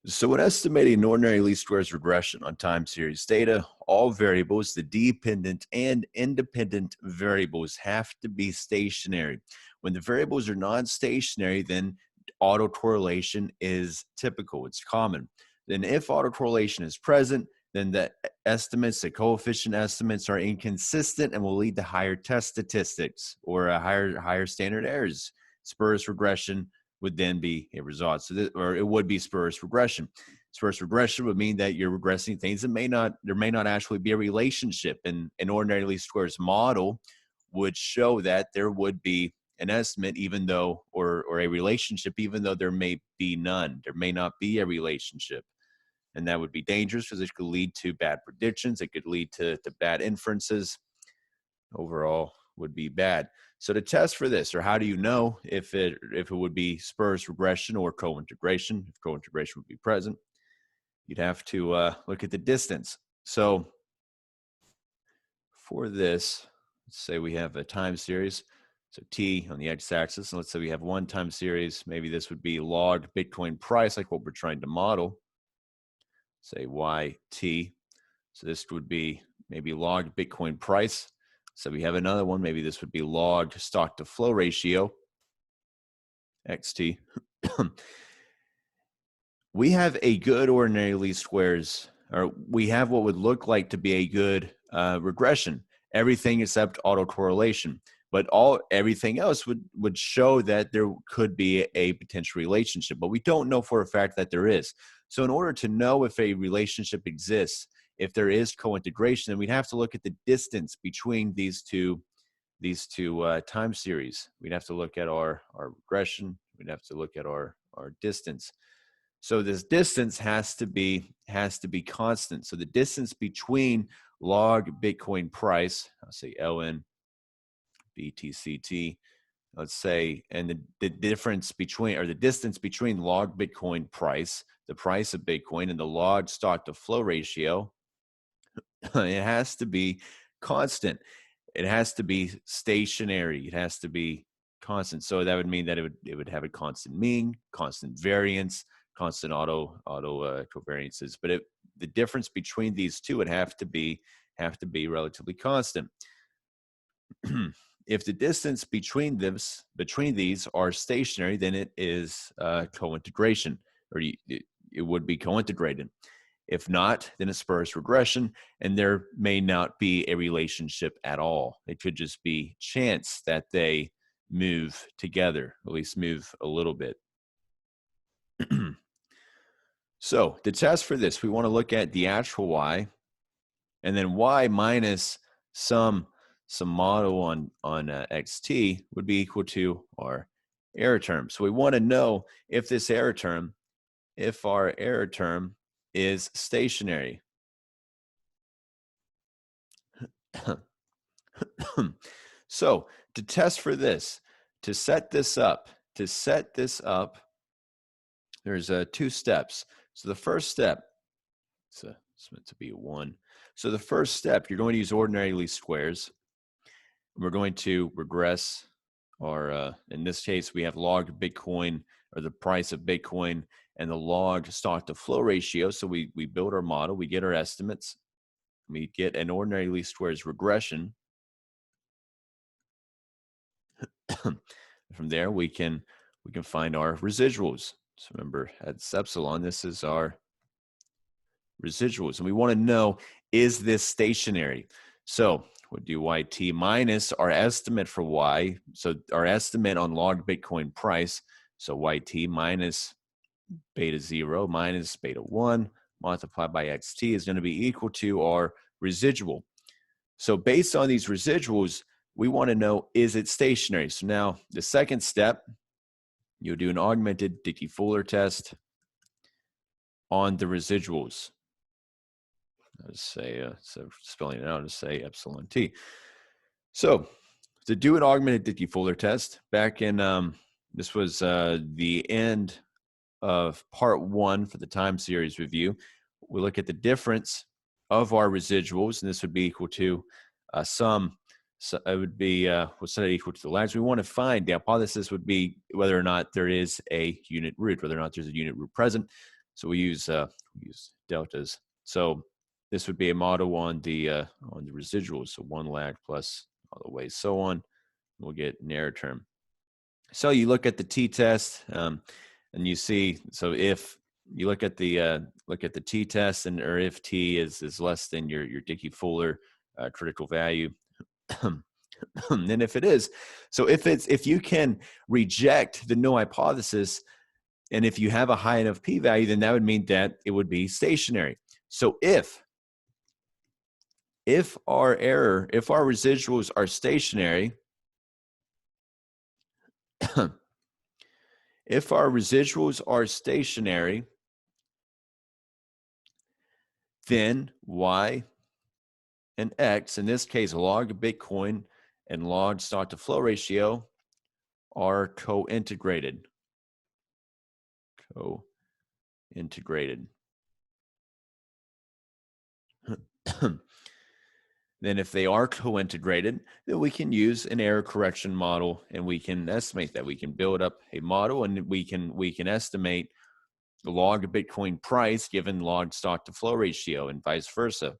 So when estimating ordinary least squares regression on time series data, all variables, the dependent and independent variables, have to be stationary. When the variables are non-stationary, then autocorrelation is typical, it's common. Then if autocorrelation is present, then the estimates, the coefficient estimates are inconsistent and will lead to higher test statistics or a higher standard errors. Spurious regression would then be a result. So or it would be spurious regression. Spurious regression would mean that you're regressing things that there may not actually be a relationship. And an ordinary least squares model would show that there would be an estimate, even though, or a relationship, even though there may be none. There may not be a relationship. And that would be dangerous because it could lead to bad predictions. It could lead to bad inferences. Overall would be bad. So to test for this, or how do you know if it would be spurious regression or cointegration? If cointegration would be present, you'd have to look at the distance. So for this, let's say we have a time series. So T on the x-axis, and let's say we have one time series. Maybe this would be log Bitcoin price, like what we're trying to model. Say YT. So this would be maybe log Bitcoin price. So we have another one. Maybe this would be log stock to flow ratio, XT. We have a good ordinary least squares, or we have what would look like to be a good regression. Everything except autocorrelation. But everything else would show that there could be a potential relationship. But we don't know for a fact that there is. So in order to know if a relationship exists, if there is cointegration, then we'd have to look at the distance between these two time series. We'd have to look at our regression. We'd have to look at our distance. So this distance has to be constant. So the distance between log Bitcoin price, I'll say LN BTCT, let's say, and the difference between, or the distance between log Bitcoin price, the price of Bitcoin, and the log stock to flow ratio, it has to be constant. It has to be stationary. It has to be constant. So that would mean that it would have a constant mean, constant variance, constant auto covariances. But the difference between these two would have to be relatively constant. If the distance between these are stationary, then it is cointegration, or it would be cointegrated. If not, then it's spurious regression, and there may not be a relationship at all. It could just be chance that they move together, at least move a little bit. So the test for this, we want to look at the actual y, and then y minus some model on xt would be equal to our error term. So we want to know if our error term is stationary. So to test for this, to set this up, there's two steps. So the first step, it's meant to be one. So the first step, you're going to use ordinary least squares. We're going to regress our, in this case, we have log Bitcoin, or the price of Bitcoin, and the log stock to flow ratio. So we build our model, we get our estimates, we get an ordinary least squares regression. From there, we can find our residuals. So remember, at epsilon, this is our residuals, and we want to know, is this stationary? So we'll do YT minus our estimate for Y. So our estimate on log Bitcoin price. So YT minus beta 0 minus beta 1 multiplied by XT is going to be equal to our residual. So based on these residuals, we want to know, is it stationary? So now the second step, you'll do an augmented Dickey-Fuller test on the residuals. I'll just say, so spelling it out, just say epsilon t. So to do an augmented Dickey-Fuller test, back in, this was the end of part 1 for the time series review. We look at the difference of our residuals, and this would be equal to sum. So it would be, we'll set it equal to the lines. We want to find, the hypothesis would be whether or not there is a unit root, whether or not there's a unit root present. So we use deltas. So this would be a model on the residuals. So one lag plus all the way so on. We'll get an error term. So you look at the t-test, and you see. So if you look at the t-test, and or if t is less than your Dickey-Fuller critical value, and if it is, so if you can reject the null hypothesis, and if you have a high enough p-value, then that would mean that it would be stationary. So if our residuals are stationary, if our residuals are stationary, then y and x, in this case log Bitcoin and log stock to flow ratio, are co-integrated. Then if they are co-integrated, then we can use an error correction model, and we can estimate that. We can build up a model, and we can estimate the log Bitcoin price given log stock to flow ratio, and vice versa.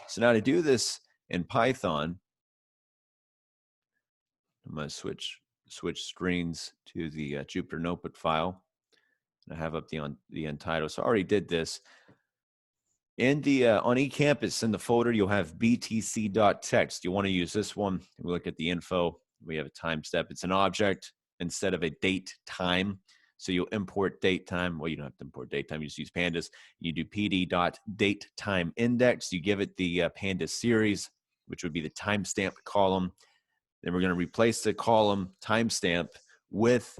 So now to do this in Python, I'm going to switch screens to the Jupyter Notebook file. I have up the untitled. So I already did this. In the on eCampus, in the folder, you'll have btc.txt. You want to use this one. We look at the info. We have a time step. It's an object instead of a date time. So you'll import date time. Well, you don't have to import date time. You just use pandas. You do pd.datetime_index. You give it the pandas series, which would be the timestamp column. Then we're going to replace the column timestamp with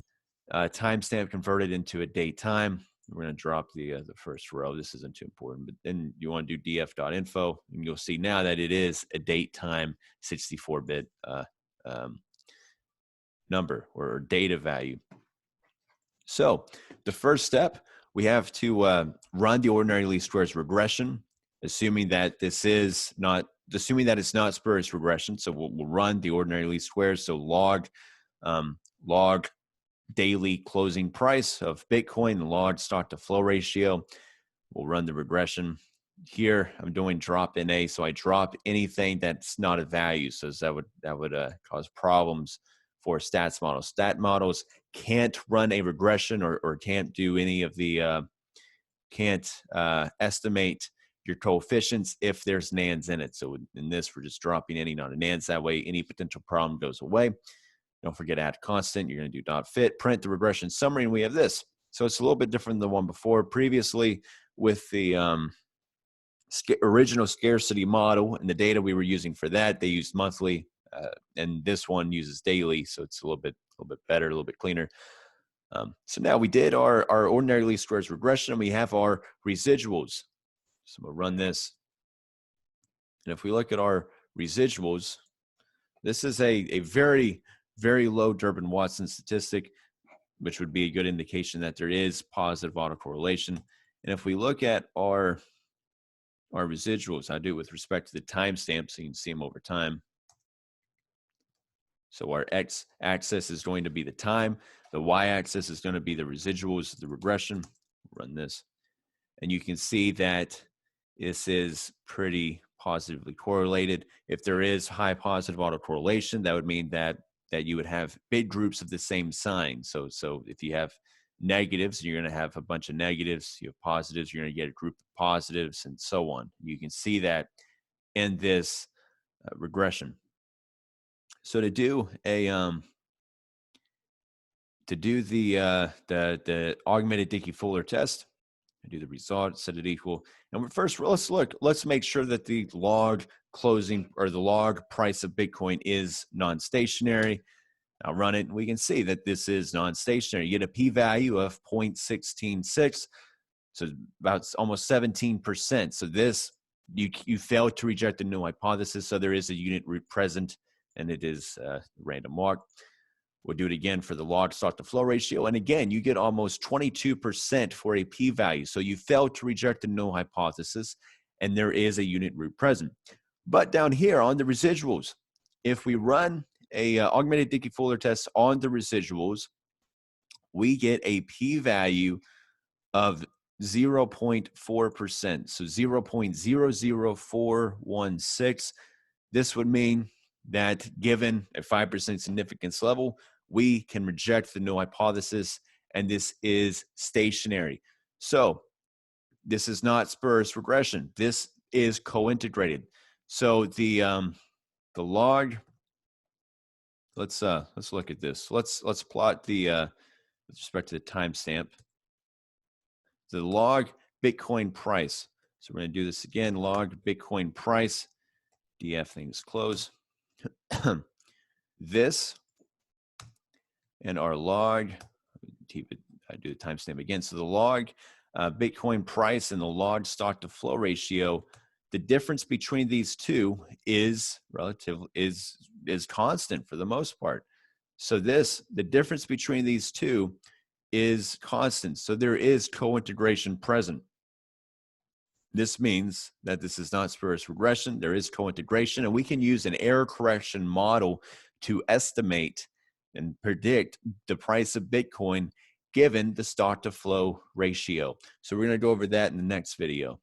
timestamp converted into a date time. We're going to drop the first row. This isn't too important, but then you want to do df.info, and you'll see now that it is a date time 64-bit number or data value. So the first step, we have to run the ordinary least squares regression, assuming that it's not spurious regression. So we'll run the ordinary least squares. So log daily closing price of Bitcoin and log stock to flow ratio. We'll run the regression. Here I'm doing drop NA, so I drop anything that's not a value. So that would cause problems for stats models. Stat models can't run a regression or can't do any of the estimate your coefficients if there's nans in it. So in this, we're just dropping any not a nans. That way, any potential problem goes away. Don't forget to add constant. You're going to do .fit, print the regression summary, and we have this. So it's a little bit different than the one before. Previously, with the original scarcity model and the data we were using for that, they used monthly, and this one uses daily. So it's a little bit better, a little bit cleaner. So now we did our ordinary least squares regression, and we have our residuals. So we'll run this. And if we look at our residuals, this is a very, very low Durbin-Watson statistic, which would be a good indication that there is positive autocorrelation. And if we look at our residuals, I do it with respect to the timestamp so you can see them over time. So our x-axis is going to be the time. The y-axis is going to be the residuals, the regression. Run this. And you can see that this is pretty positively correlated. If there is high positive autocorrelation, that would mean that you would have big groups of the same sign. So if you have negatives, you're going to have a bunch of negatives. You have positives, you're going to get a group of positives, and so on. You can see that in this regression. So to do the augmented Dickey-Fuller test, I do the result, set it equal, and first let's make sure that the log closing or the log price of Bitcoin is non-stationary. I'll run it, and we can see that this is non-stationary. You get a p-value of 0.166, so about almost 17%. So this, you failed to reject the null hypothesis, so there is a unit root present, and it is random walk. We'll do it again for the log stock to flow ratio, and again, you get almost 22% for a p-value. So you failed to reject the null hypothesis, and there is a unit root present. But down here on the residuals, if we run a augmented Dickey-Fuller test on the residuals, we get a p-value of 0.4%. So 0.00416. This would mean that given a 5% significance level, we can reject the null hypothesis, and this is stationary. So this is not spurious regression. This is co-integrated. So the log. Let's look at this. Let's plot the with respect to the timestamp. The log Bitcoin price. So we're going to do this again. Log Bitcoin price. DF things close. This and our log. I do the timestamp again. So the log Bitcoin price and the log stock to flow ratio. The difference between these two is constant for the most part. So the difference between these two is constant. So there is co-integration present. This means that this is not spurious regression. There is co-integration, and we can use an error correction model to estimate and predict the price of Bitcoin given the stock to flow ratio. So we're going to go over that in the next video.